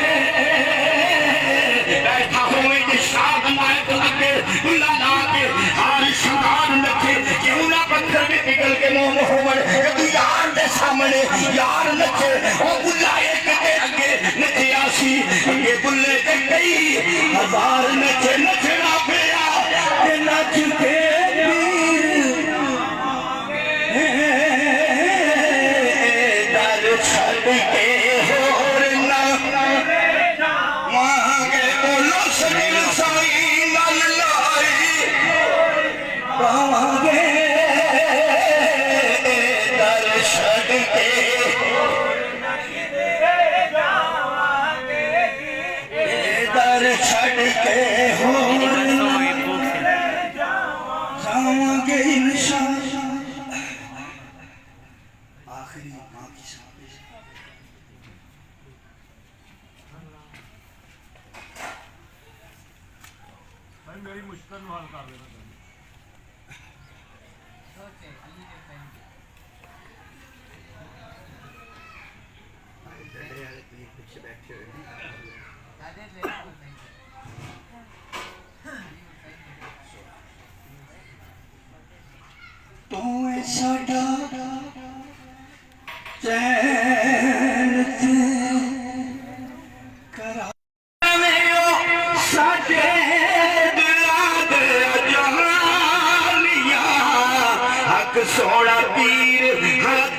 بیٹھا ہوئے جی شاہ نائک لگے بلا لا کے ہار شنگار نچے کیوں نہ پتھر میں پگل کے موم ہومن کدو یار دے سامنے یار نچے او بلا ایک دے اگے نچے آسی یہ بلے دے کئی ہزار نچے نچنا پیا کہ نچ کے پیر در چھڑ کے ہور نہ مانگے بولو سجن سائی نل لائی مانگے در چھڑ کے در چھڑ کے ہور نہ جاواں گے انشاءاللہ آخری ماں کی سامنے میری مشکل حال کر دینا تو ساڈا چین تے کرا ساڈے دلاں دے جہانیاں حق سونا پیر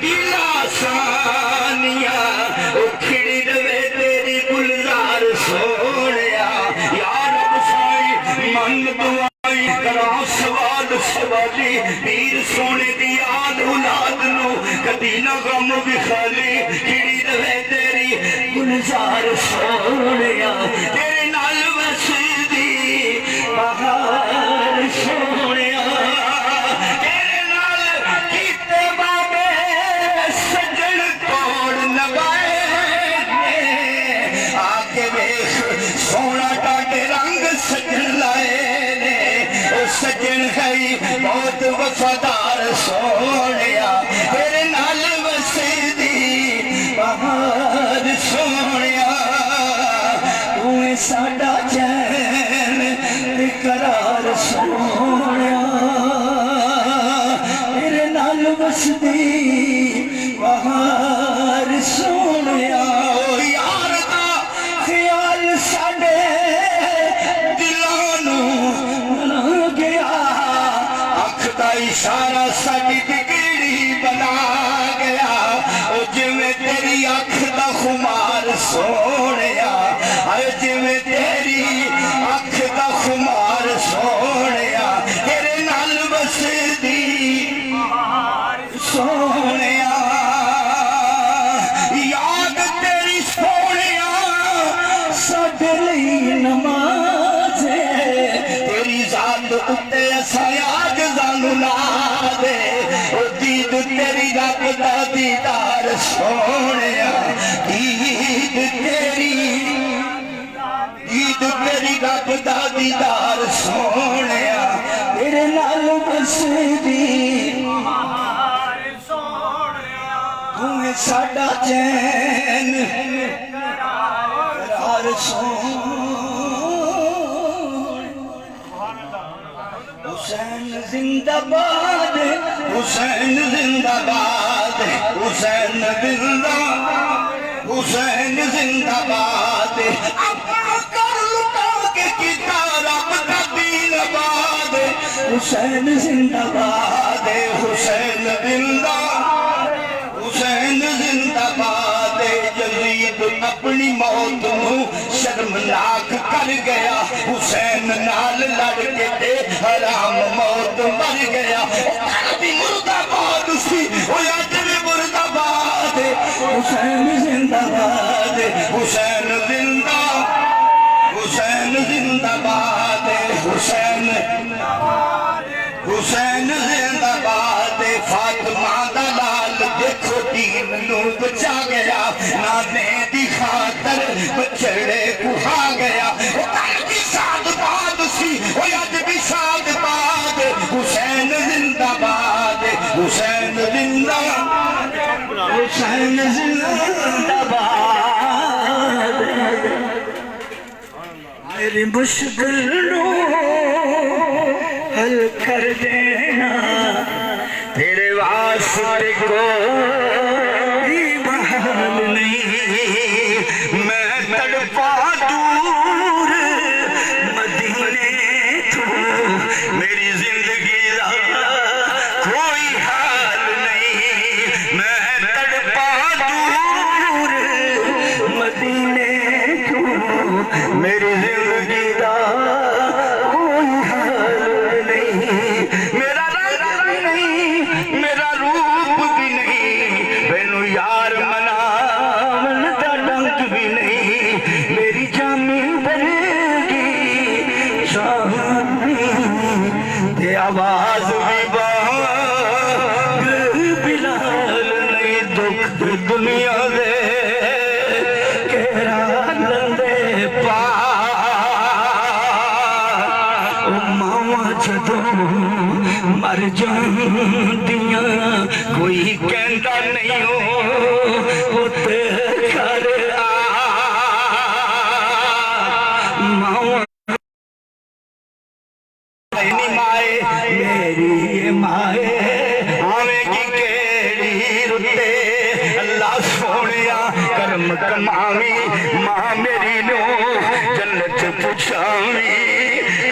دل آسانیاں او کھڑی روے تیری گلزار سونیا یا رب سائی من دعائی کرا سوال سوالی پیر سونے دی آل اولاد نو کدی نہ غم بخالی کھڑی روے تیری گلزار سونیا تیرے نال وسیدی بہار سونیا تیرے نال کیتے بابے سجن توڑ نبائے آکے بیخ سونا ٹاٹے رنگ سجن لائے سجن ہے بہت وفادار سونیا تیرے نال وسیدی بہار سونیا تو ساڈا چین قرار سونیا تیرے نال وسدی بہار سونیا یار دا خیال ساڈے دلاں نوں گیا اکھ دا دا اشارہ ساڈی بگڑی بنا گیا جویں تیری اکھ دا خمار سونیا جویں تیری اکھ دا خمار سونیا تیرے نال وسدی سونیا یاد تیری سونیا ساڈے لئی نماز تیری ذات اتے اساں عاجزاں لا دے او دید تیری رب دا دیدار سونیا عید تیری رب دا دیدار سونیا تیرے نال بسدی تمہیں ساڈا چین قرار حسین زندہ باد حسین زندہ باد حسین زندہ حسین زندہ باد اپنا کر لٹا کے کیتا رب دا دین آباد حسین زندہ باد حسین زندہ حسین زندہ باد یزید اپنی موت نو شرمناک کر گیا حسین نال لڑ کے تے حرام موت مر گیا بھی مردہ باد سی وہ اج بھی مردہ باد حسین زندہ باد حسین زندہ حسین زندہ باد حسین حسین زندہ باد فاطمہ دا لال دیکھو دین نو بچا گیا نانے دی خاطر بچڑے کھا گیا وہ کل بھی شاد باد سی وہ اج بھی شاد باد حسین زندہ باد حسین زندہ حسین زندہ باد میری مشکل نو حل کر دینا تیرے واسطے کوئی محل نہیں میں تڑپا دور مدینے تو میری زندگی دا کوئی حال نہیں میں تڑپا دور مدینے تو میری زندگی دا کوئی حال نہیں میرا رنگ نہیں میرا روپ بھی نہیں بینو یار مناون دا ڈنک بھی نہیں میری جامی بنےگی شانی تے آواز بھی بانگ بلال نہیں دکھ دنیا دے کہرا لندے پا ماما جدوں مر جاندیاں کوئی کہندا نہیں ہو تے گھر آ ماما نہیں مائے میری یہ مائے آویں کی کیڑی رتے اللہ سونیا کرم کماوی ماں میری نو جنت پچھاوی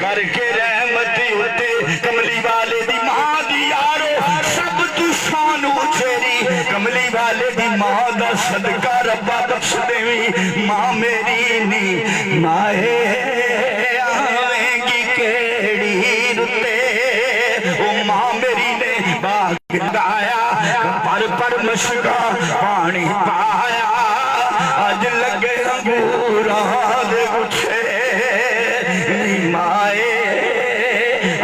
کر کے رحمتی ہوتے کملی والے دی ماں دی یارو سب تو شان اچھیری کملی والے دی ماں دا صدقہ ربا بخش دیوی ماں میری نی مائے آویں کی کیڑی رتے او ماں میری نے باغ گایا پر مشکا پانی پایا آج لگے انگوراں دے گچھے مائے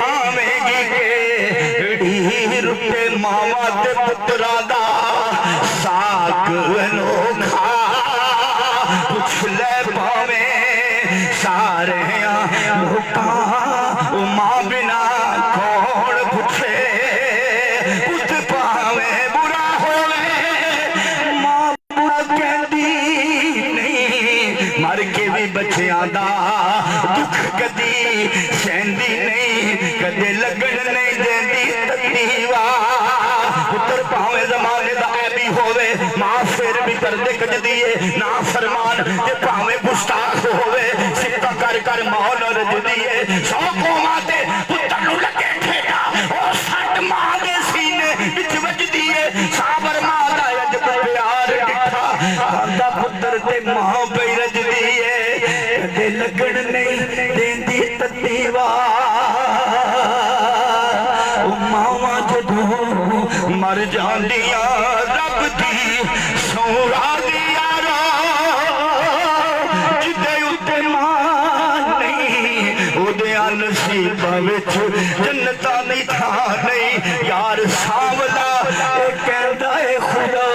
آویں گی کیڑی رتے ماما تے پترا دا ساک انوکھا پوچھ لے پاویں سارے لوکاں ماں بنا کون پوچھے پوچھ پاویں برا ہوئے ماں برا کہندی نہیں مر کے بھی بچیاں دا دکھ کدی سہندی نہیں کدے لگن نہیں دیندی تکلیفاں پتر پاویں زمانے دا عیبی ہوئے ماں پھر بھی پردے کجدی ہے نا فرمان تے پاویں گستاخ ہوئے سکتا کر کر ماحول رجدی ہے سو قوماں تے پتر نو لگے پھیرا او سٹ جدوں مر جاندیاں رب دی سورا دیا را جدے اتے مان نہیں او دے نصیباں وچ جنتاں نہیں تھا نہیں یار ساولا اے کہندا اے خدا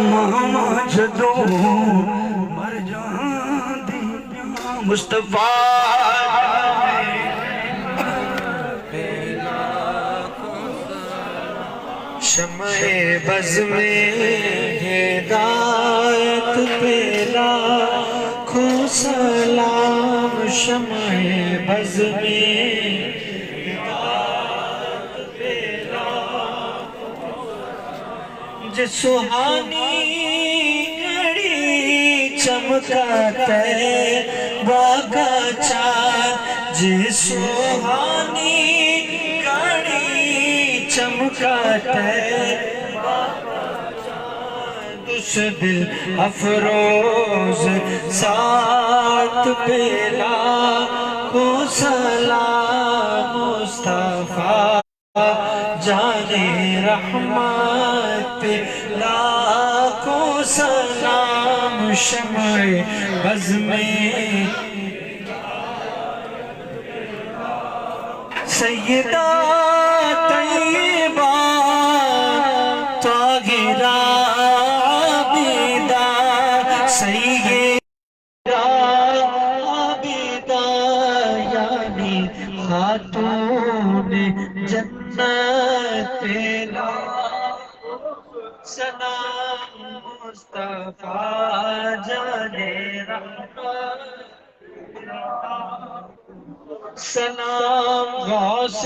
ماما جدوں مر جاندیاں مصطفیٰ شمع بز میں ہدایت پہ لاکھوں سلام شمع بز میں ہدایت پہ لاکھوں جس سہانی گھڑی چمکاتے باغا چار جس سہانی چمکاتے دوس دل افروز ساتھ پیلا کو سلام مصطفیٰ جان رحمت پیلا کو سلام شمع بز میں سیدہ طیبہ طاہرہ عابدہ سیدہ عابدہ یعنی خاتون جنت سلام مصطفیٰ جان رحمت سلام غوث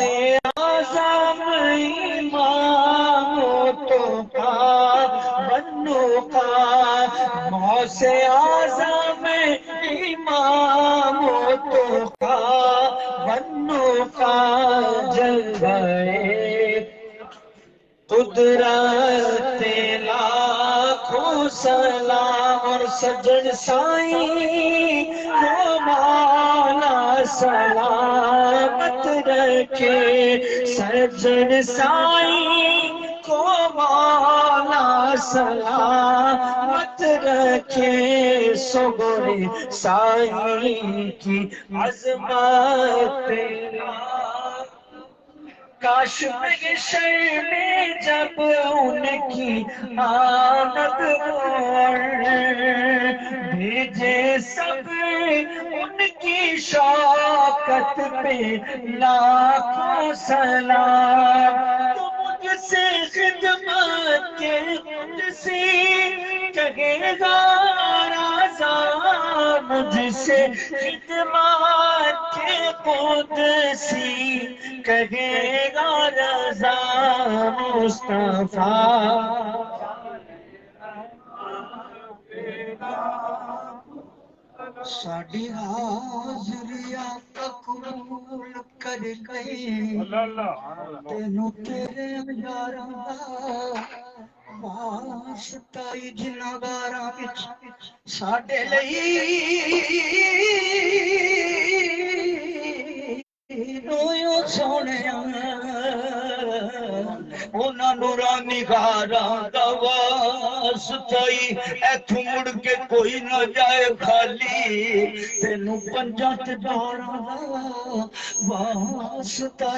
اعظم امام تو کا بنو کا غوث اعظم امام تو کا بنو کا جلوے قدرت لاکھوں سلام اور سجن سائیں کو مولا سلامت رکھے سجن سائیں کو مولا سلامت رکھے صبر سائیں کی عظمت کاش محشر میں جب ان کی آمد بھیجے سب ان کی شوکت پہ لاکھوں سلام تو مجھ سے خدمت کے قدسی کہے گا رضا مجھ سے خدمت کے قدسی کہے گا رضا مصطفیٰ ساڑی حاضری قبول کر گئی تینوں تیرے یاراں واسطہ جنہاں غاراں وچ ساڈے لئی نویوں سونیاں انہاں نورانی غاراں دا واسطہ ایتھوں مڑ کے کوئی نہ جائے خالی تینوں پنجاں تے باراں دا واسطہ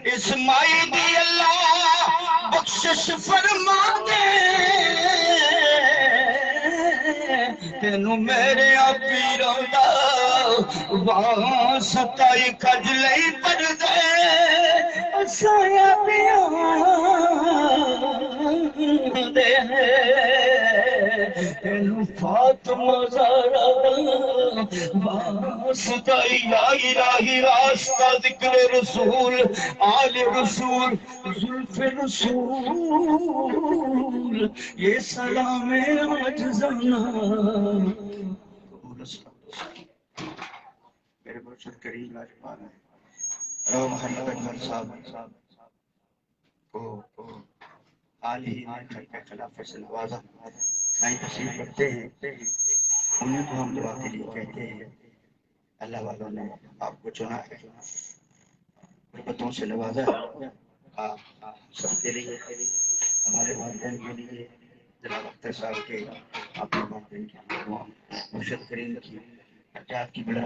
اسماعیل دی اللہ بخشش فرما دے تینوں میرے پیراں دا واسطہ کج لئی پر دے سایا پیاں دے تینوں فاطمہ زہرا واسطہ یا الہی راستہ ذکر رسول آل رسول زلف رسول یہ سلام عجزانہ میرے مرشد کریم لاجپال محمد اکمل صاحب کو عالی کر کے خلافے سے نوازا سائیں تشریف رکھتے ہیں انہیں تو ہم دعا کے لیے کہتے ہیں اللہ والوں نے آپ کو چنا ہے برکتوں سے نوازا ہے. آپ سب کے لیے ہمارے والدین کے لیے جناب اختر صاحب کے آپ کے والدین کے مرشد کریم کی حجات کی بڑا